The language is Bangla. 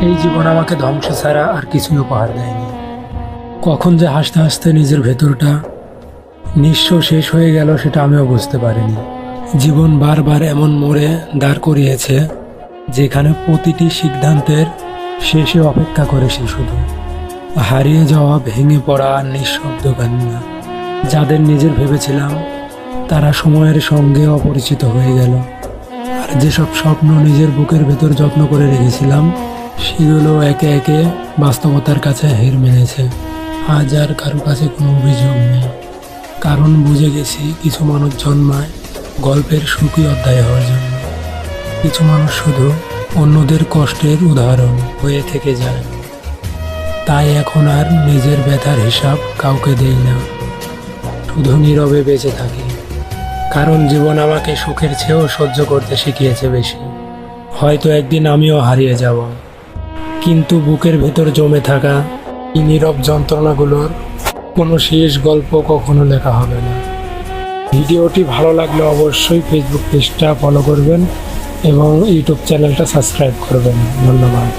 এই জীবন আমাকে ধ্বংস ছাড়া আর কিছুই উপহার দেয়নি। কখন যে হাসতে হাসতে নিজের ভেতরটা নিঃস্ব শেষ হয়ে গেল সেটা আমিও বুঝতে পারিনি। জীবন বারবার এমন মোড়ে দাঁড় করিয়েছে যেখানে প্রতিটি সিদ্ধান্তের শেষে অপেক্ষা করেছি শুধু হারিয়ে যাওয়া, ভেঙে পড়া আর নিঃশব্দ কান্না। যাদের নিজের ভেবেছিলাম তারা সময়ের সঙ্গে অপরিচিত হয়ে গেল, আর যেসব স্বপ্ন নিজের বুকের ভেতর যত্ন করে রেখেছিলাম সেগুলো একে একে বাস্তবতার কাছে হের মেনেছে। আজ আর কারো কাছে কোনো অভিযোগ নেই, কারণ বুঝে গেছি কিছু মানুষ জন্মায় গল্পের সুখী অধ্যায় হওয়ার জন্য, কিছু মানুষ শুধু অন্যদের কষ্টের উদাহরণ হয়ে থেকে যায়। তাই এখন আর নিজের ব্যথার হিসাব কাউকে দেই না, শুধু নীরবে বেঁচে থাকি। কারণ জীবন আমাকে সুখের চেয়েও সহ্য করতে শিখিয়েছে বেশি। হয়তো একদিন আমিও হারিয়ে যাব, কিন্তু বুকের ভেতর জমে থাকা এই নীরব যন্ত্রণাগুলোর কোনো শেষ গল্প কখনো লেখা হবে না। ভিডিওটি ভালো লাগলে অবশ্যই ফেসবুক পেজটা ফলো করবেন এবং ইউটিউব চ্যানেলটা সাবস্ক্রাইব করবেন। ধন্যবাদ।